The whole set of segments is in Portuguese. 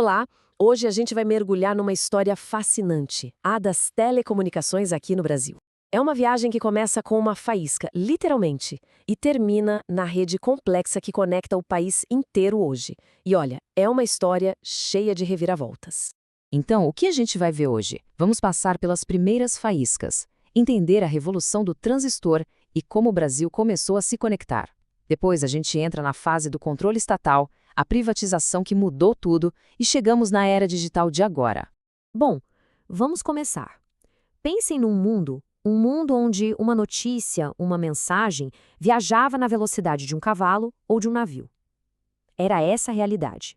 Olá! Hoje a gente vai mergulhar numa história fascinante, a das telecomunicações aqui no Brasil. É uma viagem que começa com uma faísca, literalmente, e termina na rede complexa que conecta o país inteiro hoje. E olha, é uma história cheia de reviravoltas. Então, o que a gente vai ver hoje? Vamos passar pelas primeiras faíscas, entender a revolução do transistor e como o Brasil começou a se conectar. Depois a gente entra na fase do controle estatal, a privatização que mudou tudo e chegamos na era digital de agora. Bom, vamos começar. Pensem num mundo, um mundo onde uma notícia, uma mensagem, viajava na velocidade de um cavalo ou de um navio. Era essa a realidade.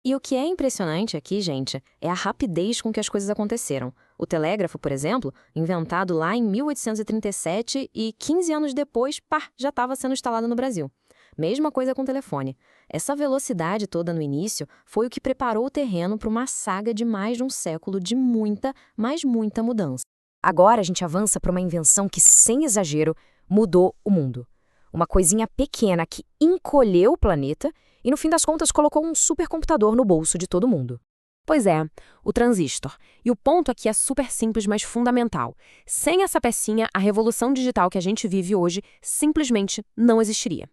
E o que é impressionante aqui, gente, é a rapidez com que as coisas aconteceram. O telégrafo, por exemplo, inventado lá em 1837 e 15 anos depois, já estava sendo instalado no Brasil. Mesma coisa com o telefone. Essa velocidade toda no início foi o que preparou o terreno para uma saga de mais de um século de muita, mas muita mudança. Agora a gente avança para uma invenção que, sem exagero, mudou o mundo. Uma coisinha pequena que encolheu o planeta e, no fim das contas, colocou um supercomputador no bolso de todo mundo. Pois é, o transistor. E o ponto aqui é super simples, mas fundamental. Sem essa pecinha, a revolução digital que a gente vive hoje simplesmente não existiria.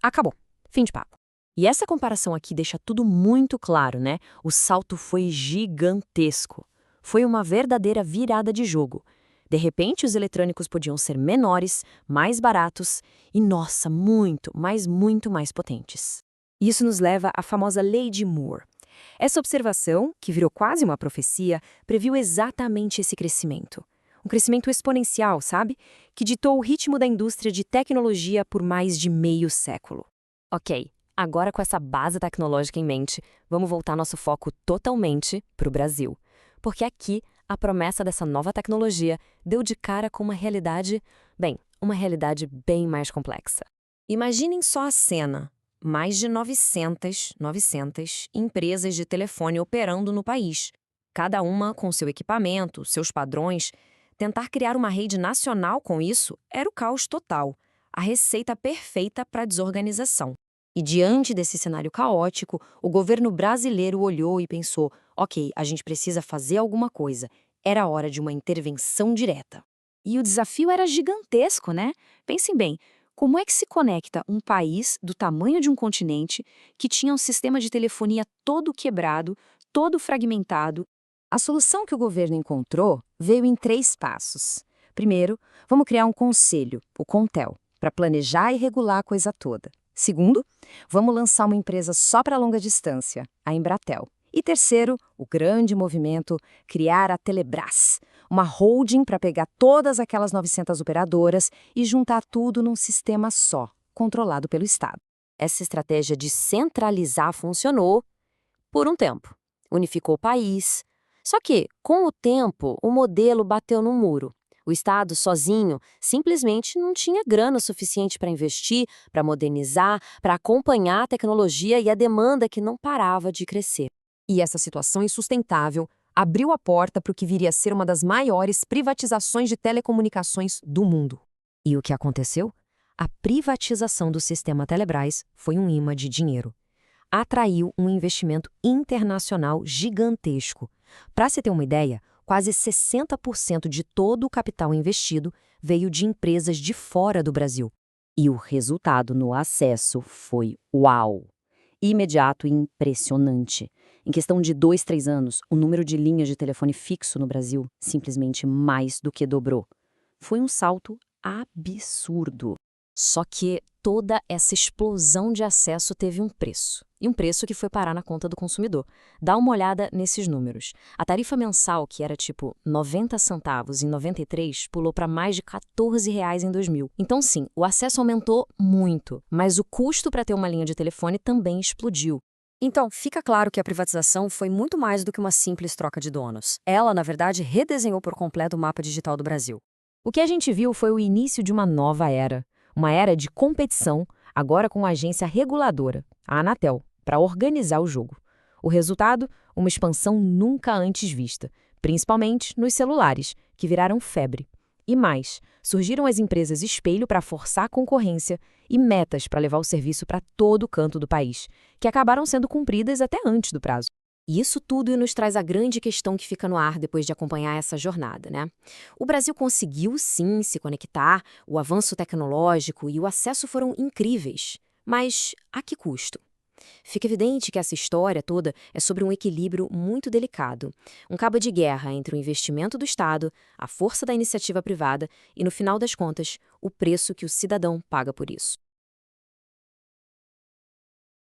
Acabou. Fim de papo. E essa comparação aqui deixa tudo muito claro, né? O salto foi gigantesco. Foi uma verdadeira virada de jogo. De repente, os eletrônicos podiam ser menores, mais baratos e, nossa, muito, mas muito mais potentes. Isso nos leva à famosa Lei de Moore. Essa observação, que virou quase uma profecia, previu exatamente esse crescimento. Um crescimento exponencial, sabe? Que ditou o ritmo da indústria de tecnologia por mais de meio século. Ok, agora com essa base tecnológica em mente, vamos voltar nosso foco totalmente para o Brasil. Porque aqui, a promessa dessa nova tecnologia deu de cara com uma realidade, uma realidade bem mais complexa. Imaginem só a cena. Mais de 900 empresas de telefone operando no país. Cada uma com seu equipamento, seus padrões. Tentar criar uma rede nacional com isso era o caos total. A receita perfeita para a desorganização. E diante desse cenário caótico, o governo brasileiro olhou e pensou, ok, a gente precisa fazer alguma coisa. Era hora de uma intervenção direta. E o desafio era gigantesco, né? Pensem bem, como é que se conecta um país do tamanho de um continente que tinha um sistema de telefonia todo quebrado, todo fragmentado? A solução que o governo encontrou veio em 3 passos. Primeiro, vamos criar um conselho, o Contel, para planejar e regular a coisa toda. Segundo, vamos lançar uma empresa só para longa distância, a Embratel. E terceiro, o grande movimento, criar a Telebrás, uma holding para pegar todas aquelas 900 operadoras e juntar tudo num sistema só, controlado pelo Estado. Essa estratégia de centralizar funcionou por um tempo. Unificou o país. Só que, com o tempo, o modelo bateu no muro. O Estado, sozinho, simplesmente não tinha grana suficiente para investir, para modernizar, para acompanhar a tecnologia e a demanda que não parava de crescer. E essa situação insustentável abriu a porta para o que viria a ser uma das maiores privatizações de telecomunicações do mundo. E o que aconteceu? A privatização do sistema Telebrás foi um imã de dinheiro. Atraiu um investimento internacional gigantesco. Para se ter uma ideia, quase 60% de todo o capital investido veio de empresas de fora do Brasil. E o resultado no acesso foi uau! Imediato e impressionante. Em questão de 2, 3 anos, o número de linhas de telefone fixo no Brasil simplesmente mais do que dobrou. Foi um salto absurdo. Só que toda essa explosão de acesso teve um preço. E um preço que foi parar na conta do consumidor. Dá uma olhada nesses números. A tarifa mensal, que era tipo 90 centavos em 93, pulou para mais de R$14 em 2000. Então sim, o acesso aumentou muito, mas o custo para ter uma linha de telefone também explodiu. Então, fica claro que a privatização foi muito mais do que uma simples troca de donos. Ela, na verdade, redesenhou por completo o mapa digital do Brasil. O que a gente viu foi o início de uma nova era. Uma era de competição, agora com uma agência reguladora, a Anatel, para organizar o jogo. O resultado? Uma expansão nunca antes vista, principalmente nos celulares, que viraram febre. E mais, surgiram as empresas espelho para forçar a concorrência e metas para levar o serviço para todo canto do país, que acabaram sendo cumpridas até antes do prazo. E isso tudo nos traz a grande questão que fica no ar depois de acompanhar essa jornada, né? O Brasil conseguiu, sim, se conectar, o avanço tecnológico e o acesso foram incríveis. Mas a que custo? Fica evidente que essa história toda é sobre um equilíbrio muito delicado, um cabo de guerra entre o investimento do Estado, a força da iniciativa privada e, no final das contas, o preço que o cidadão paga por isso.